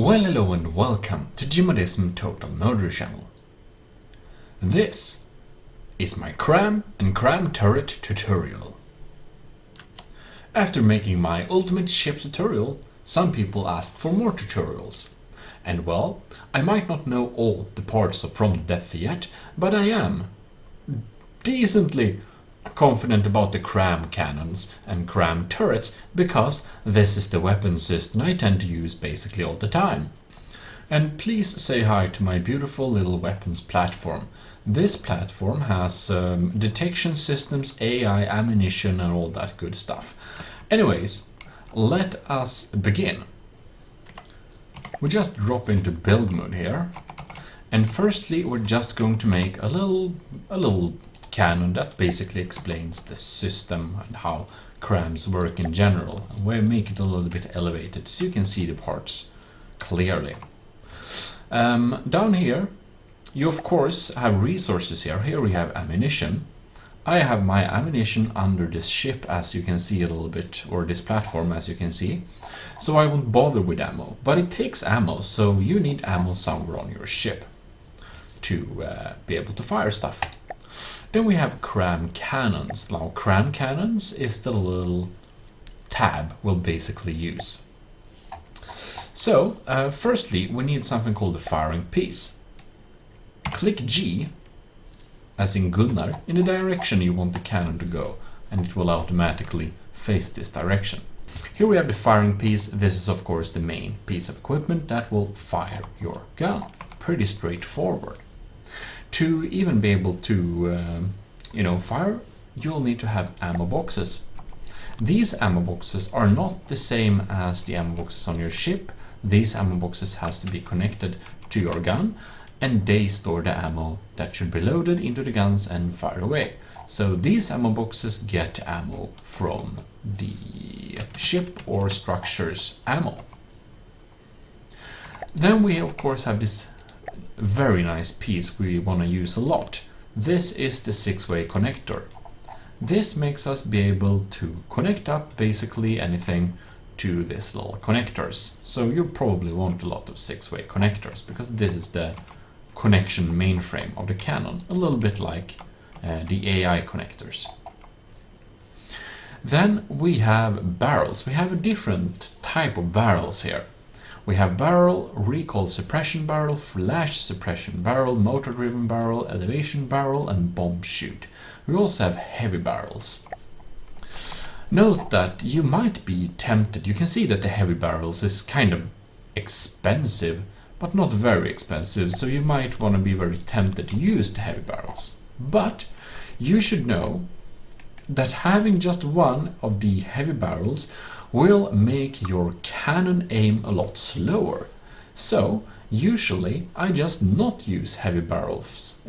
Well, hello and welcome to Jimodism Autoloaders channel. This is my Cram and Cram turret tutorial. After making my ultimate ship tutorial, some people asked for more tutorials. And well, I might not know all the parts from the depth yet, but I am decently confident about the Cram Cannons and Cram turrets because this is the weapon system I tend to use basically all the time. And please say hi to my beautiful little weapons platform. This platform has detection systems, AI, ammunition and all that good stuff. Anyways, let us begin. We just drop into build mode here, and firstly we're just going to make a little cannon that basically explains the system and how crams work in general. We'll make it a little bit elevated so you can see the parts clearly. Down here you of course have resources here. Here we have ammunition. I have my ammunition under this ship, as you can see a little bit, or this platform as you can see. So I won't bother with ammo, but it takes ammo, so you need ammo somewhere on your ship to be able to fire stuff. Then we have Cram Cannons. Now Cram Cannons is the little tab we'll basically use. So firstly we need something called the firing piece. Click G, as in Gunnar, in the direction you want the cannon to go, and it will automatically face this direction. Here we have the firing piece. This is of course the main piece of equipment that will fire your gun. Pretty straightforward. To even be able to fire, you'll need to have ammo boxes. These ammo boxes are not the same as the ammo boxes on your ship. These ammo boxes has to be connected to your gun, and they store the ammo that should be loaded into the guns and fired away. So these ammo boxes get ammo from the ship or structure's ammo. Then we of course have this very nice piece we want to use a lot. This is the 6-way connector. This makes us be able to connect up basically anything to these little connectors. So you probably want a lot of 6-way connectors because this is the connection mainframe of the cannon, a little bit like the AI connectors. Then we have barrels. We have a different type of barrels here. We have barrel, recoil suppression barrel, flash suppression barrel, motor driven barrel, elevation barrel and bomb chute. We also have heavy barrels. Note that you might be tempted. You can see that the heavy barrels is kind of expensive, but not very expensive, so you might want to be very tempted to use the heavy barrels. But you should know that having just one of the heavy barrels will make your cannon aim a lot slower. So usually I just not use heavy barrels.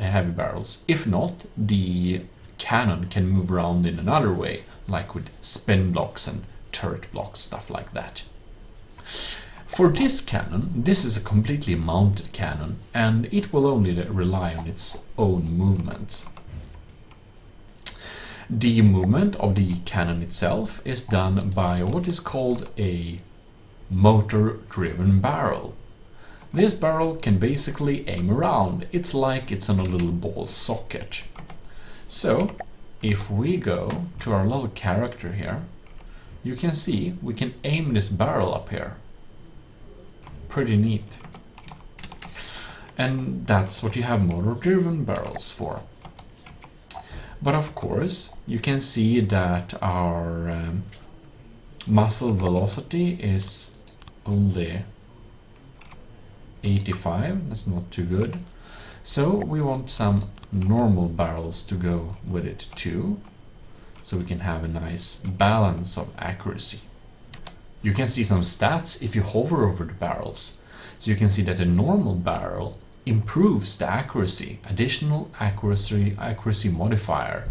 If not, the cannon can move around in another way, like with spin blocks and turret blocks, stuff like that. For this cannon, this is a completely mounted cannon, and it will only rely on its own movements. The movement of the cannon itself is done by what is called a motor-driven barrel. This barrel can basically aim around. It's like it's on a little ball socket. So, if we go to our little character here, you can see we can aim this barrel up here. Pretty neat. And that's what you have motor-driven barrels for. But of course, you can see that our muzzle velocity is only 85. That's not too good. So we want some normal barrels to go with it too, so we can have a nice balance of accuracy. You can see some stats if you hover over the barrels. So you can see that a normal barrel improves the accuracy, additional accuracy modifier.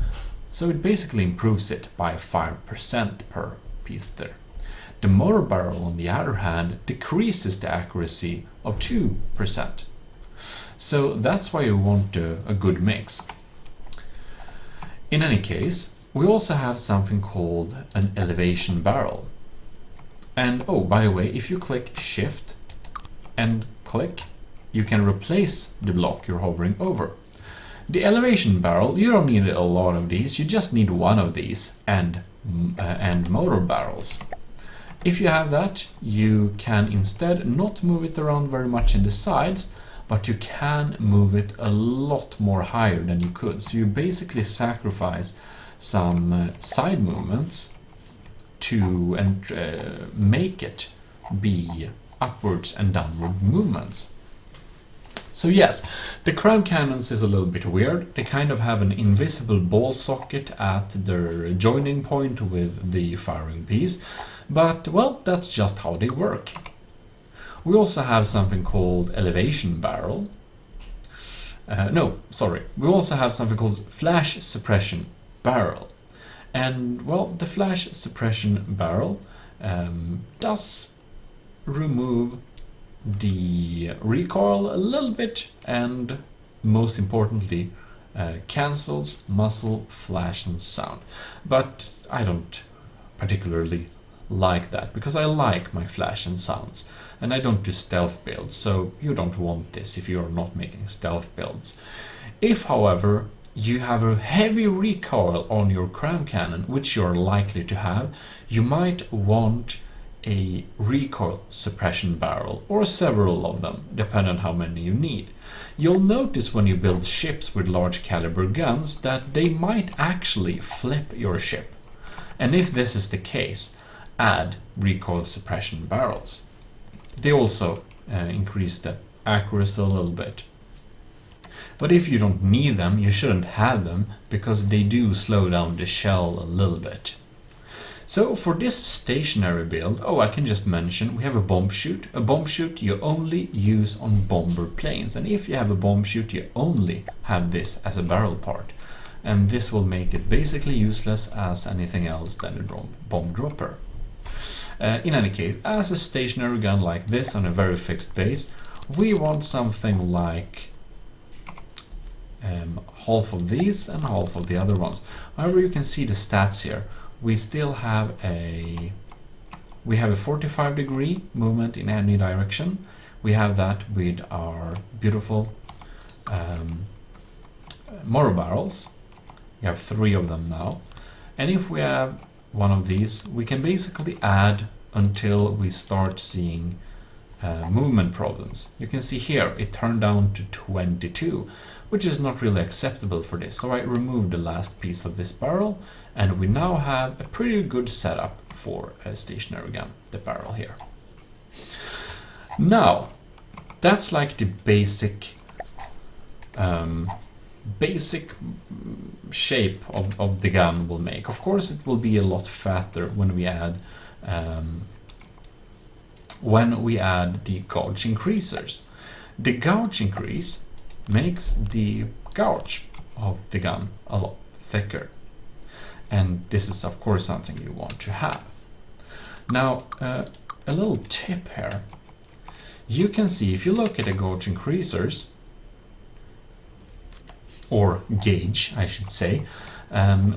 So it basically improves it by 5% per piece there. The motor barrel, on the other hand, decreases the accuracy of 2%. So that's why you want a good mix. In any case, we also have something called an elevation barrel. And oh, by the way, if you click Shift and click, you can replace the block you're hovering over. The elevation barrel, you don't need a lot of these, you just need one of these and motor barrels. If you have that, you can instead not move it around very much in the sides, but you can move it a lot more higher than you could. So you basically sacrifice some side movements to make it be upwards and downward movements. So yes, the Cram Cannons is a little bit weird. They kind of have an invisible ball socket at their joining point with the firing piece, but well, that's just how they work. We also have something called elevation barrel. We also have something called flash suppression barrel. And well, the flash suppression barrel does remove the recoil a little bit, and most importantly cancels muzzle flash and sound. But I don't particularly like that, because I like my flash and sounds, and I don't do stealth builds, so you don't want this if you're not making stealth builds. If however you have a heavy recoil on your Cram Cannon, which you're likely to have, you might want a recoil suppression barrel, or several of them, depending on how many you need. You'll notice when you build ships with large caliber guns that they might actually flip your ship. And if this is the case, add recoil suppression barrels. They also increase the accuracy a little bit. But if you don't need them, you shouldn't have them, because they do slow down the shell a little bit. So for this stationary build, I can just mention we have a bomb chute. A bomb chute you only use on bomber planes, and if you have a bomb chute you only have this as a barrel part, and this will make it basically useless as anything else than a bomb dropper. In any case, as a stationary gun like this on a very fixed base, we want something like half of these and half of the other ones. However, you can see the stats here. We still have a 45-degree movement in any direction. We have that with our beautiful motor barrels. We have 3 of them now. And if we have one of these, we can basically add until we start seeing movement problems. You can see here it turned down to 22, which is not really acceptable for this. So I removed the last piece of this barrel, and we now have a pretty good setup for a stationary gun, the barrel here. Now, that's like the basic shape of the gun will make. Of course, it will be a lot fatter when we add the gauge increasers. The gauge increase makes the gauge of the gun a lot thicker, and this is of course something you want to have. Now a little tip here. You can see, if you look at the gauge increasers, or gauge I should say,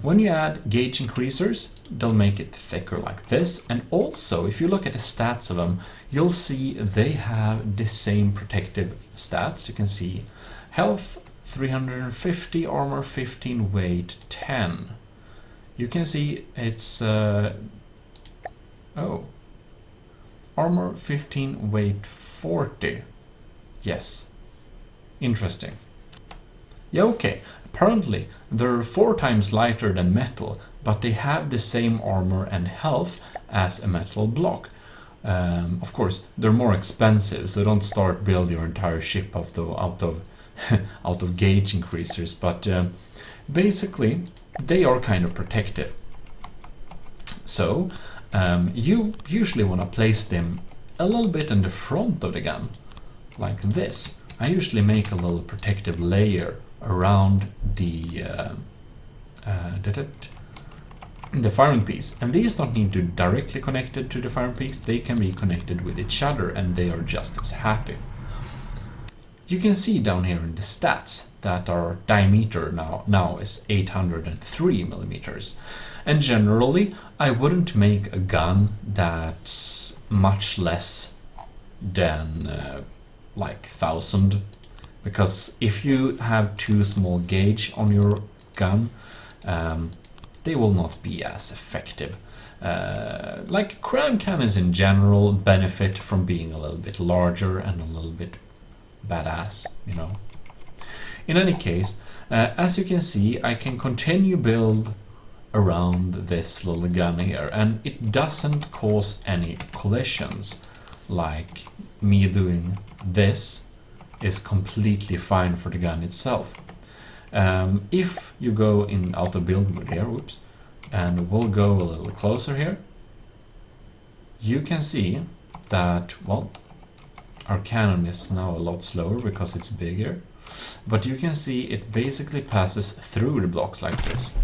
when you add gauge increasers, they'll make it thicker like this. And also, if you look at the stats of them, you'll see they have the same protective stats. You can see health 350, armor 15, weight 10. You can see it's armor 15, weight 40. Yes, interesting. Yeah, okay. Apparently, they're 4 times lighter than metal, but they have the same armor and health as a metal block. Of course, they're more expensive, so don't start build your entire ship out of gauge increasers. But basically, they are kind of protected. So you usually want to place them a little bit in the front of the gun, like this. I usually make a little protective layer around the firing piece, and these don't need to directly connected to the firing piece. They can be connected with each other, and they are just as happy. You can see down here in the stats that our diameter now is 803 millimeters, and generally I wouldn't make a gun that's much less than like 1000, because if you have too small gauge on your gun, they will not be as effective. Like Cram Cannons in general benefit from being a little bit larger and a little bit badass, you know. In any case, as you can see, I can continue build around this little gun here, and it doesn't cause any collisions. Like me doing this is completely fine for the gun itself. If you go in auto build mode here, whoops, and we'll go a little closer here, you can see that, well, our cannon is now a lot slower because it's bigger, but you can see it basically passes through the blocks like this,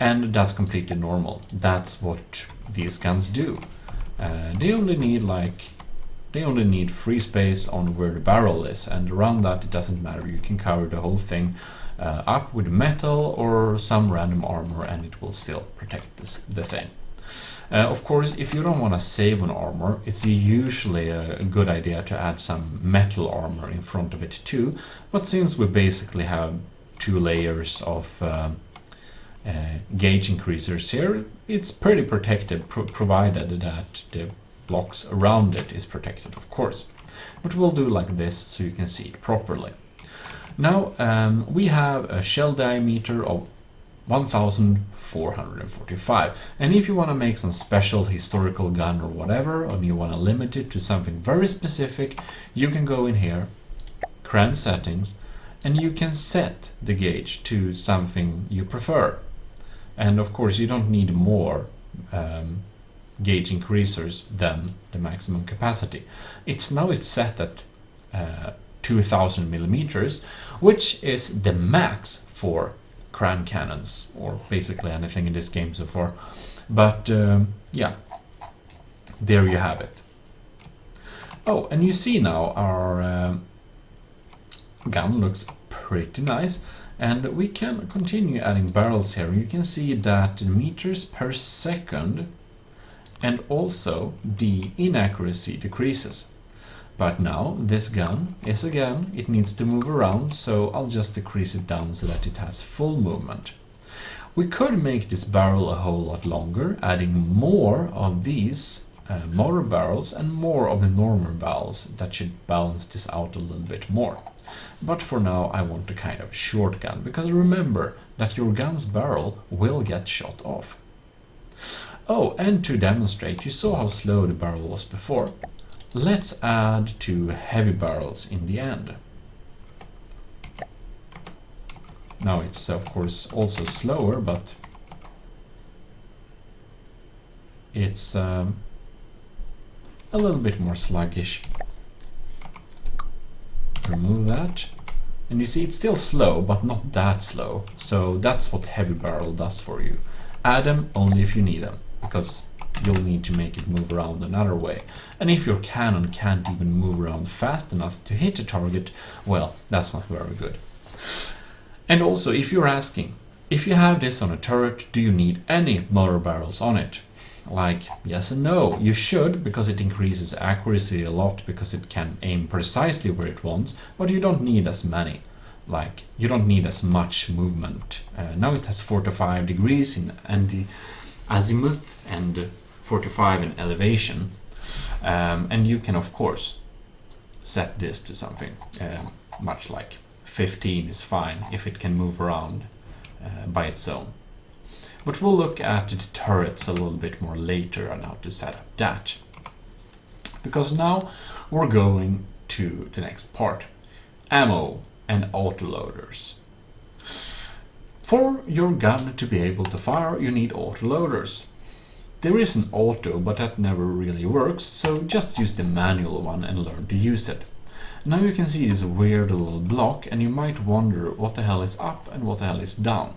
and that's completely normal. That's what these guns do. They only need free space on where the barrel is, and around that it doesn't matter. You can cover the whole thing up with metal or some random armor, and it will still protect the thing. Of course, if you don't want to save on armor, it's usually a good idea to add some metal armor in front of it too, but since we basically have 2 layers of gauge increasers here, it's pretty protected, provided that the blocks around it is protected, of course. But we'll do like this so you can see it properly. Now we have a shell diameter of 1445, and if you want to make some special historical gun or whatever, and you want to limit it to something very specific, you can go in here, Cram settings, and you can set the gauge to something you prefer. And of course you don't need more gauge increasers than the maximum capacity. It's set at 2000 millimeters, which is the max for Cram Cannons, or basically anything in this game so far. But yeah, there you have it. Oh, and you see now our gun looks pretty nice, and we can continue adding barrels here. You can see that the meters per second and also the inaccuracy decreases. But now this gun is again, it needs to move around, so I'll just decrease it down so that it has full movement. We could make this barrel a whole lot longer, adding more of these motor barrels and more of the normal barrels. That should balance this out a little bit more. But for now I want a kind of short gun, because remember that your gun's barrel will get shot off. Oh, and to demonstrate, you saw how slow the barrel was before. Let's add 2 heavy barrels in the end. Now it's of course also slower, but it's a little bit more sluggish. Remove that, and you see it's still slow, but not that slow. So that's what heavy barrel does for you. Add them only if you need them, because you'll need to make it move around another way. And if your cannon can't even move around fast enough to hit a target, well, that's not very good. And also, if you're asking, if you have this on a turret, do you need any motor barrels on it? Like, yes and no. You should, because it increases accuracy a lot, because it can aim precisely where it wants, but you don't need as many. Like, you don't need as much movement. Now it has 45 degrees in azimuth and 45 in elevation, and you can of course set this to something much like 15 is fine if it can move around by its own. But we'll look at the turrets a little bit more later on how to set up that, because now we're going to the next part: ammo and autoloaders. For your gun to be able to fire, you need autoloaders. There is an auto, but that never really works, so just use the manual one and learn to use it. Now you can see this weird little block, and you might wonder what the hell is up and what the hell is down.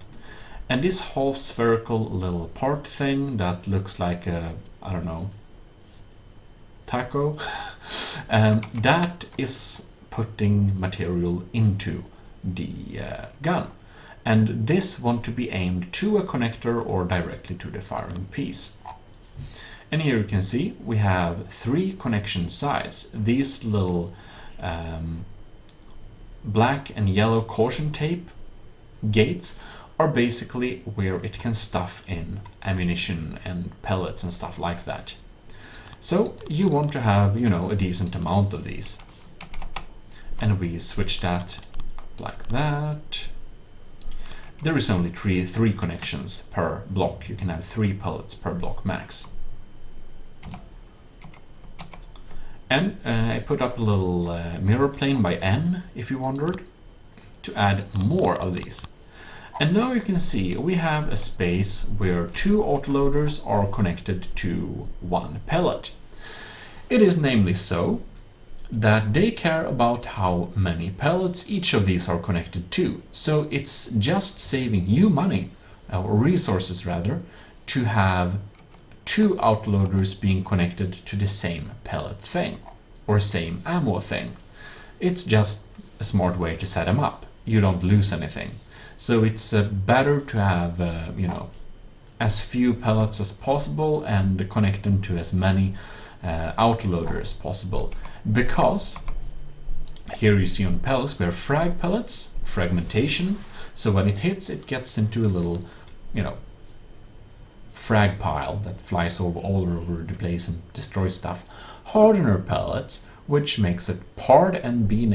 And this half spherical little part thing that looks like a, I don't know, taco, that is putting material into the gun. And this want to be aimed to a connector or directly to the firing piece. And here you can see we have 3 connection sides. These little black and yellow caution tape gates are basically where it can stuff in ammunition and pellets and stuff like that. So you want to have, you know, a decent amount of these. And we switch that like that. There is only three connections per block. You can have 3 pellets per block max. And I put up a little mirror plane by N, if you wondered, to add more of these. And now you can see we have a space where 2 autoloaders are connected to 1 pellet. It is namely so that they care about how many pellets each of these are connected to. So it's just saving you money, or resources rather, to have 2 autoloaders being connected to the same pellet thing, or same ammo thing. It's just a smart way to set them up. You don't lose anything. So it's better to have, you know, as few pellets as possible and connect them to as many autoloaders as possible. Because here you see on pellets we have frag pellets, fragmentation. So when it hits, it gets into a little, you know, frag pile that flies all over the place and destroys stuff. Hardener pellets, which makes it hard and being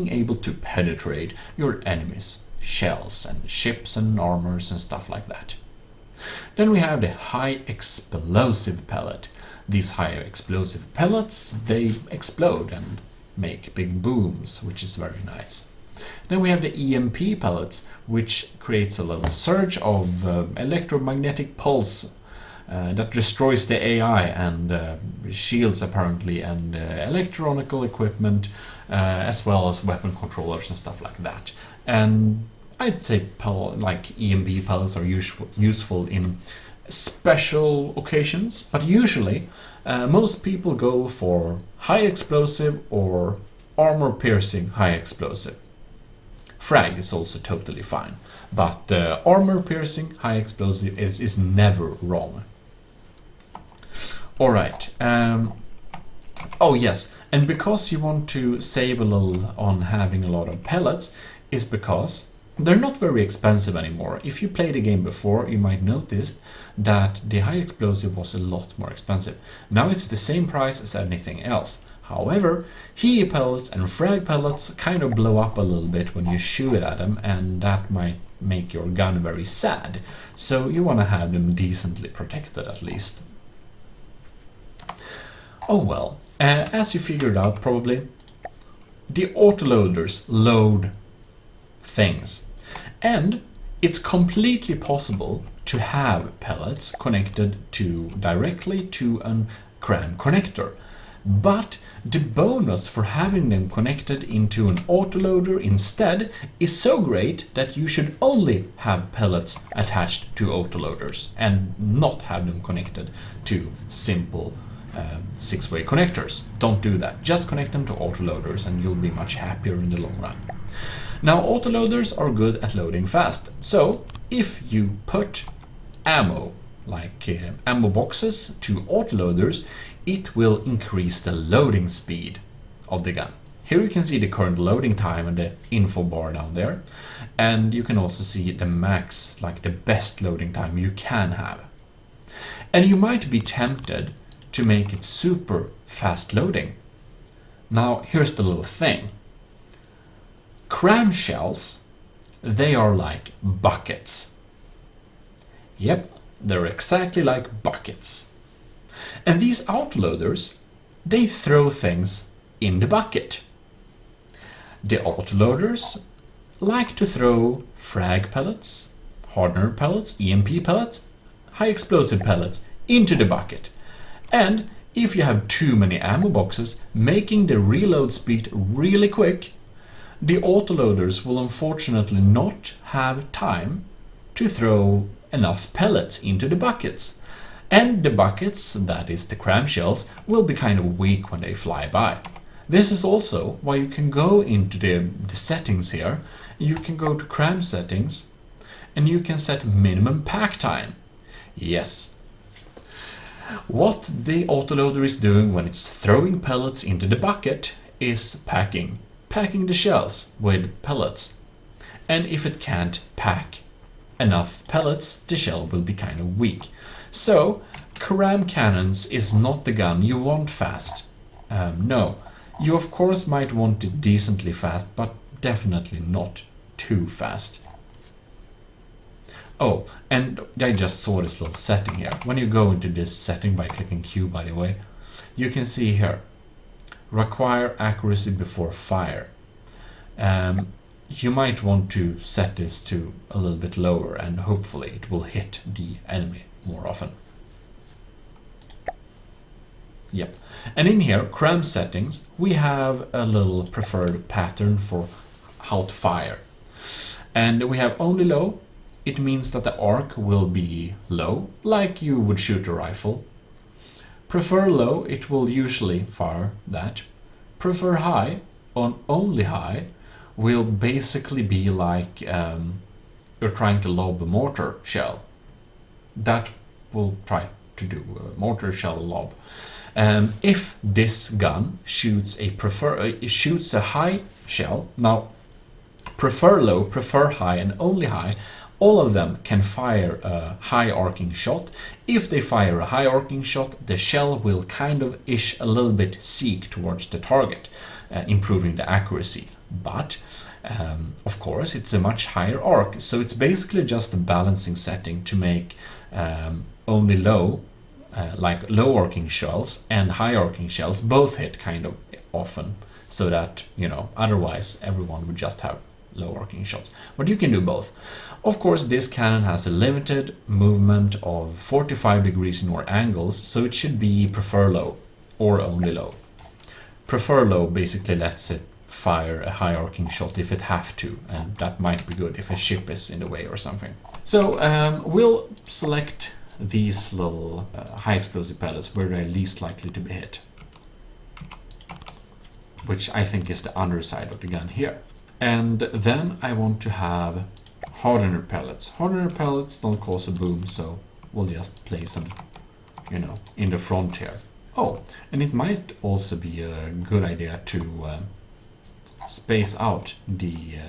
able to penetrate your enemies' shells and ships and armors and stuff like that. Then we have the high explosive pellet. These high explosive pellets, they explode and make big booms, which is very nice. Then we have the EMP pellets, which creates a little surge of electromagnetic pulse that destroys the AI and shields apparently, and electronical equipment, as well as weapon controllers and stuff like that. And I'd say like EMP pellets are useful in special occasions, but usually most people go for high explosive or armor piercing high explosive. Frag is also totally fine, but armor piercing high explosive is never wrong. Alright, oh yes, and because you want to save a little on having a lot of pellets, is because they're not very expensive anymore. If you played the game before, you might notice that the high explosive was a lot more expensive. Now it's the same price as anything else. However, HE pellets and frag pellets kind of blow up a little bit when you shoot at them, and that might make your gun very sad. So you want to have them decently protected at least. Oh well, as you figured out probably, the autoloaders load things. And it's completely possible to have pellets connected directly to a Cram connector. But the bonus for having them connected into an autoloader instead is so great that you should only have pellets attached to autoloaders and not have them connected to simple 6-way connectors. Don't do that. Just connect them to autoloaders and you'll be much happier in the long run. Now, autoloaders are good at loading fast. So if you put ammo, like ammo boxes, to autoloaders, it will increase the loading speed of the gun. Here you can see the current loading time and the info bar down there. And you can also see the max, like the best loading time you can have. And you might be tempted to make it super fast loading. Now, here's the little thing. Cram shells, they are like buckets. Yep, they're exactly like buckets. And these autoloaders, they throw things in the bucket. The autoloaders like to throw frag pellets, hardener pellets, EMP pellets, high explosive pellets into the bucket. And if you have too many ammo boxes, making the reload speed really quick, the autoloaders will unfortunately not have time to throw enough pellets into the buckets. And the buckets, that is the cram shells, will be kind of weak when they fly by. This is also why you can go into the settings here. You can go to cram settings and you can set minimum pack time. Yes. What the autoloader is doing when it's throwing pellets into the bucket is packing the shells with pellets. And if it can't pack enough pellets, the shell will be kind of weak. So, Cram Cannons is not the gun you want fast. No, you of course might want it decently fast, but definitely not too fast. Oh, and I just saw this little setting here. When you go into this setting by clicking Q, by the way, you can see here, require accuracy before fire. You might want to set this to a little bit lower, and hopefully it will hit the enemy more often. Yep. And in here, cram settings, we have a little preferred pattern for how to fire. And we have only low. It means that the arc will be low, like you would shoot a rifle. Prefer low, it will usually fire that. Prefer high, on only high, will basically be like you're trying to lob a mortar shell. That will try to do a mortar shell lob. If this gun shoots a high shell, now prefer low, prefer high, and only high, all of them can fire a high arcing shot. If they fire a high arcing shot, the shell will kind of a little bit seek towards the target, improving the accuracy. But of course it's a much higher arc, so it's basically just a balancing setting to make only low, like low arcing shells and high arcing shells both hit kind of often, so that, you know, otherwise everyone would just have low arcing shots. But you can do both. Of course, this cannon has a limited movement of 45 degrees in all angles, so it should be prefer low or only low. Prefer low basically lets it fire a high arcing shot if it have to, and that might be good if a ship is in the way or something. So we'll select these little high explosive pellets where they're least likely to be hit, which I think is the underside of the gun here. And then I want to have hardener pellets. Hardener pellets don't cause a boom, so we'll just place them, you know, in the front here. Oh, and it might also be a good idea to space out the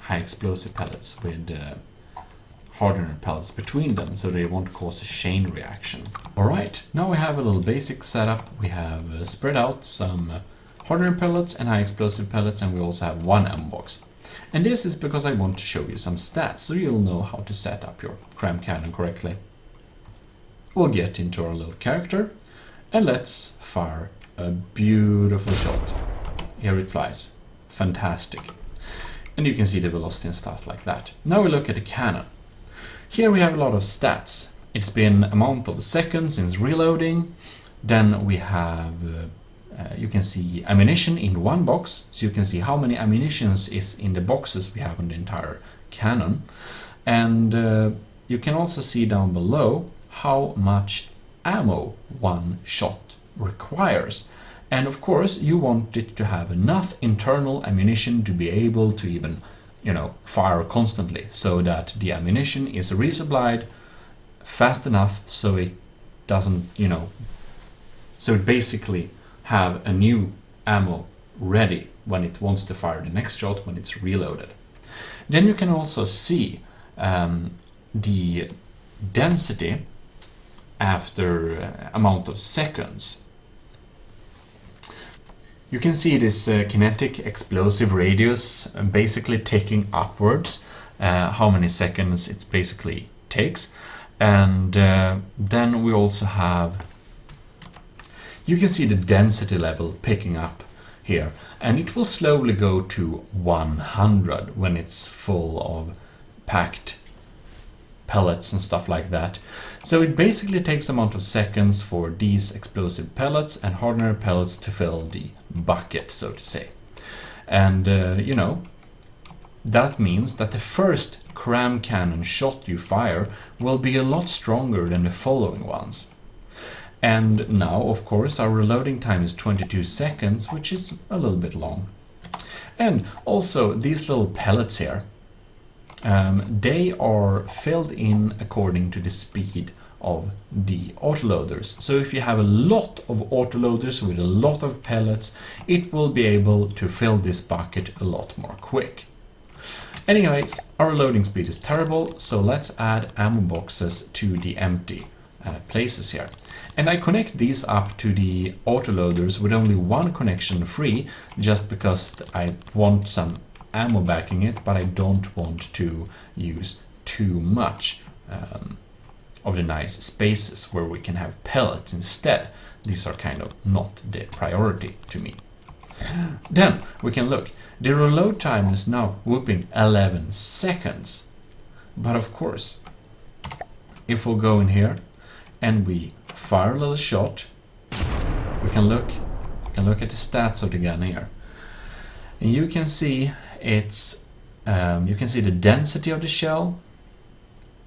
high explosive pellets with hardener pellets between them, so they won't cause a chain reaction. Alright, now we have a little basic setup. We have spread out some hardener pellets and high explosive pellets, and we also have one ammo box. And this is because I want to show you some stats, so you'll know how to set up your cram cannon correctly. We'll get into our little character, and let's fire a beautiful shot. Here it flies. Fantastic. And you can see the velocity and stuff like that. Now we look at the cannon. Here we have a lot of stats. It's been amount of seconds since reloading. Then we have you can see ammunition in one box, so you can see how many ammunitions is in the boxes we have on the entire cannon. And you can also see down below how much ammo one shot requires. And of course you want it to have enough internal ammunition to be able to even, you know, fire constantly, so that the ammunition is resupplied fast enough so it doesn't, you know, so it basically have a new ammo ready when it wants to fire the next shot when it's reloaded. Then you can also see the density after amount of seconds. You can see this kinetic explosive radius basically ticking upwards, how many seconds it basically takes. And then we also have, you can see the density level picking up here, and it will slowly go to 100 when it's full of packed pellets and stuff like that. So it basically takes amount of seconds for these explosive pellets and hardener pellets to fill the bucket, so to say. And you know, that means that the first cram cannon shot you fire will be a lot stronger than the following ones. And now, of course, our reloading time is 22 seconds, which is a little bit long. And also, these little pellets here, they are filled in according to the speed of the autoloaders. So if you have a lot of autoloaders with a lot of pellets, it will be able to fill this bucket a lot more quick. Anyways, our loading speed is terrible, so let's add ammo boxes to the empty places here. And I connect these up to the autoloaders with only one connection free, just because I want some ammo backing it, but I don't want to use too much of the nice spaces where we can have pellets instead. These are kind of not the priority to me. Then we can look. The reload time is now whooping 11 seconds. But of course, if we'll go in here and we fire a little shot, we can look at the stats of the gun here. And you can see the density of the shell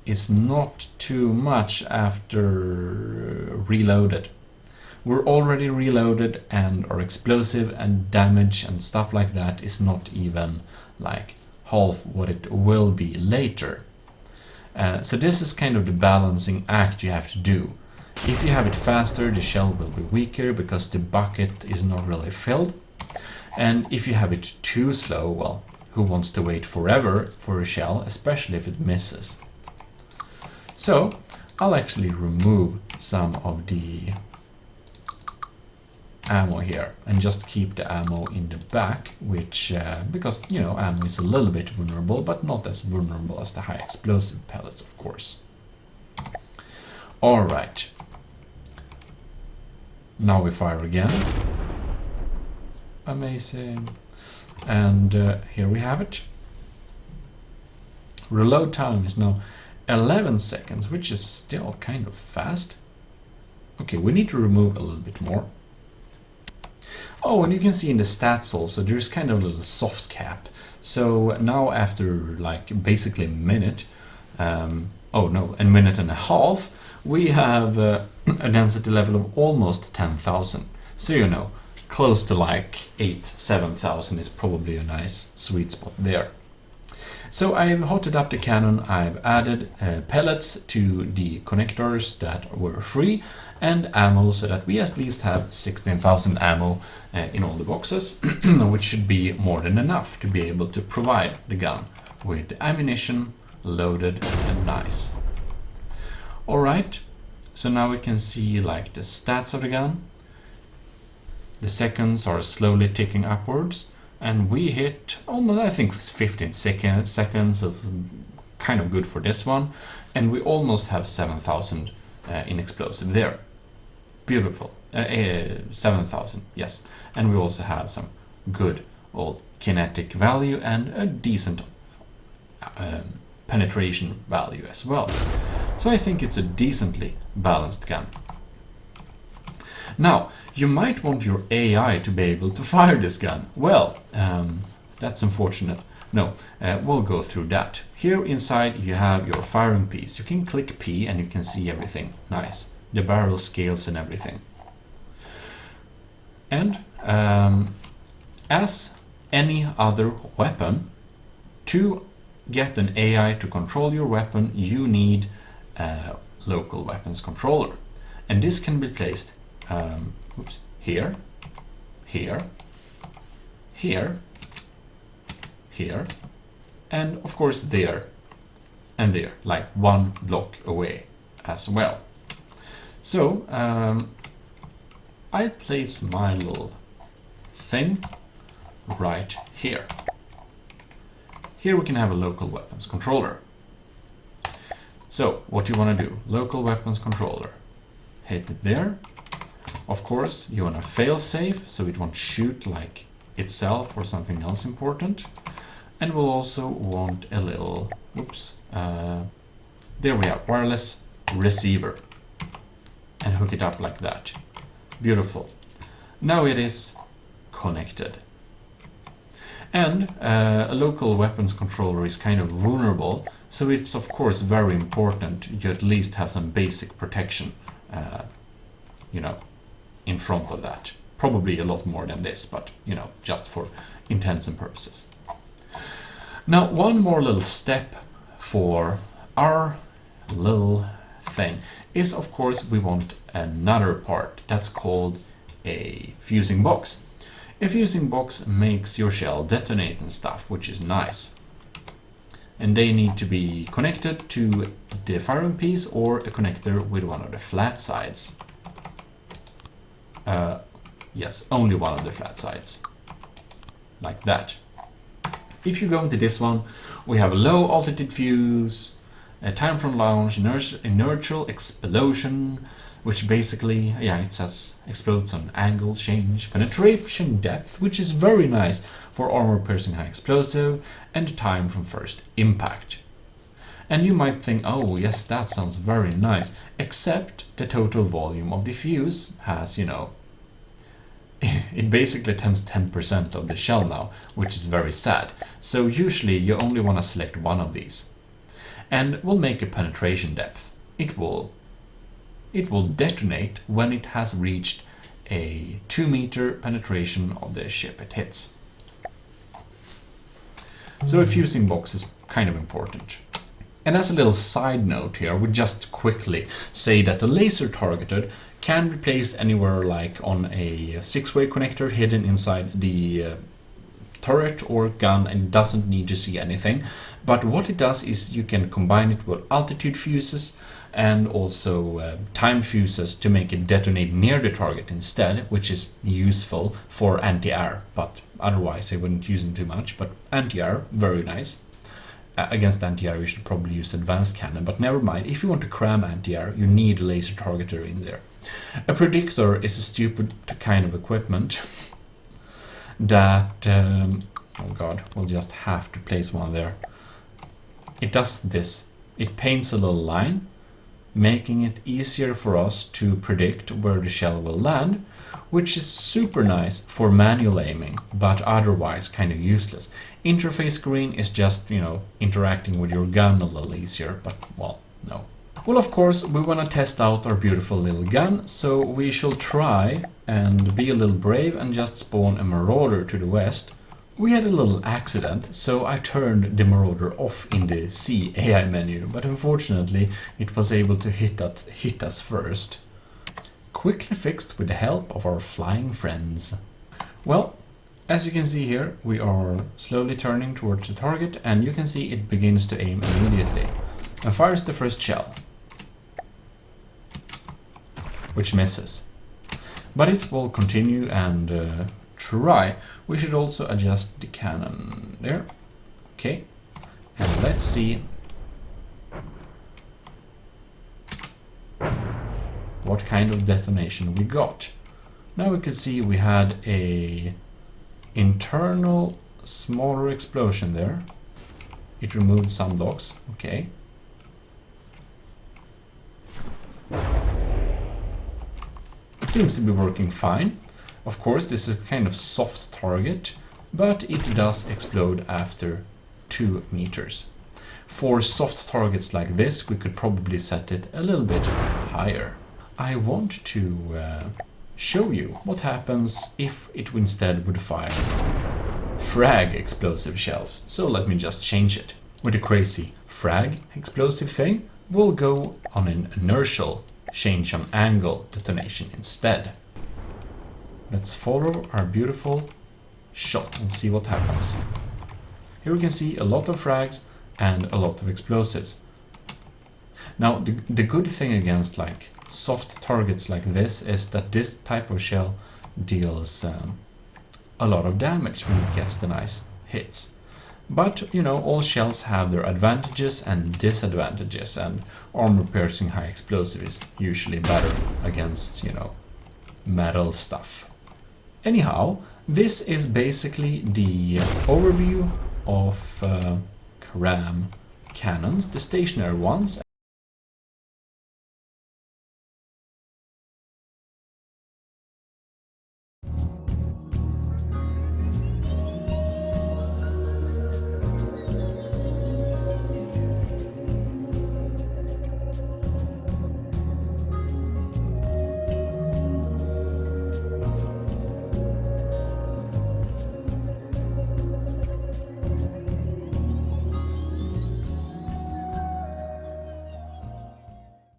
is not too much after reloaded. We're already reloaded, and our explosive and damage and stuff like that is not even like half what it will be later. So this is kind of the balancing act you have to do. If you have it faster, the shell will be weaker because the bucket is not really filled. And if you have it too slow, well, who wants to wait forever for a shell, especially if it misses? So I'll actually remove some of the ammo here and just keep the ammo in the back, which because ammo is a little bit vulnerable, but not as vulnerable as the high explosive pellets, of course. All right, now we fire again. Amazing. And here we have it. Reload time is now 11 seconds, which is still kind of fast. Okay, we need to remove a little bit more. Oh, and you can see in the stats also, there's kind of a little soft cap. So now after like basically a minute, a minute and a half, we have a density level of almost 10,000. So close to like 7,000 is probably a nice sweet spot there. So I've hotted up the cannon, I've added pellets to the connectors that were free, and ammo so that we at least have 16,000 ammo in all the boxes, which should be more than enough to be able to provide the gun with ammunition loaded and nice. Alright, so now we can see like the stats of the gun. The seconds are slowly ticking upwards, and we hit almost, I think, 15 seconds. It's kind of good for this one, and we almost have 7,000 in explosive there. Beautiful. 7,000, yes. And we also have some good old kinetic value and a decent penetration value as well. So I think it's a decently balanced gun. Now, you might want your AI to be able to fire this gun. Well, that's unfortunate. No, we'll go through that. Here inside you have your firing piece. You can click P and you can see everything. Nice. The barrel scales and everything. And as any other weapon, to get an AI to control your weapon, you need a local weapons controller. And this can be placed here, here, here, here, and of course there and there, like one block away as well. So I place my little thing right here. Here we can have a local weapons controller. So what you want to do, local weapons controller, hit it there. Of course, you want to fail safe so it won't shoot like itself or something else important. And we'll also want a little, there we are, wireless receiver. And hook it up like that. Beautiful. Now it is connected. And a local weapons controller is kind of vulnerable, so it's of course very important you at least have some basic protection, in front of that. Probably a lot more than this, but just for intents and purposes. Now one more little step for our little thing is, of course, we want another part that's called a fusing box. A fusing box makes your shell detonate and stuff, which is nice. And they need to be connected to the firing piece or a connector with one of the flat sides. Yes, only one of the flat sides. Like that. If you go into this one, we have a low altitude fuse, a time from launch, inertial explosion, which basically, yeah, it says explodes on angle change, penetration depth, which is very nice for armor-piercing high explosive, and time from first impact. And you might think, oh yes, that sounds very nice, except the total volume of the fuse has, you know, it basically tends 10% of the shell now, which is very sad. So usually you only want to select one of these. And we'll make a penetration depth. It will detonate when it has reached a 2-meter penetration of the ship it hits. So a fusing box is kind of important. And as a little side note here, we just quickly say that the laser targeted can be placed anywhere, like on a 6-way connector hidden inside the turret or gun, and doesn't need to see anything. But what it does is you can combine it with altitude fuses and also time fuses to make it detonate near the target instead, which is useful for anti-air, but otherwise I wouldn't use them too much. But anti-air, very nice. Against anti-air you should probably use advanced cannon, but never mind. If you want to cram anti-air, you need a laser targeter in there. A predictor is a stupid kind of equipment that, oh god, we'll just have to place one there. It does this. It paints a little line, making it easier for us to predict where the shell will land, which is super nice for manual aiming, but otherwise kind of useless. Interface screen is just, you know, interacting with your gun a little easier, but, well, no. Well, of course, we want to test out our beautiful little gun, so we shall try and be a little brave and just spawn a Marauder to the west. We had a little accident, so I turned the Marauder off in the C AI menu, but unfortunately it was able to hit us first. Quickly fixed with the help of our flying friends. Well, as you can see here, we are slowly turning towards the target, and you can see it begins to aim immediately and fires the first shell, which misses. But it will continue and try. We should also adjust the cannon there. Okay, and let's see what kind of detonation we got. Now we can see we had a internal smaller explosion there. It removed some blocks. Okay. It seems to be working fine. Of course, this is a kind of soft target, but it does explode after 2 meters. For soft targets like this, we could probably set it a little bit higher. I want to show you what happens if it instead would fire frag explosive shells. So let me just change it. With a crazy frag explosive thing, we'll go on an inertial change on angle detonation instead. Let's follow our beautiful shot and see what happens. Here we can see a lot of frags and a lot of explosives. Now the good thing against like soft targets like this is that this type of shell deals a lot of damage when it gets the nice hits. But, you know, all shells have their advantages and disadvantages, and armor-piercing high explosive is usually better against, you know, metal stuff. Anyhow, this is basically the overview of Cram Cannons, the stationary ones.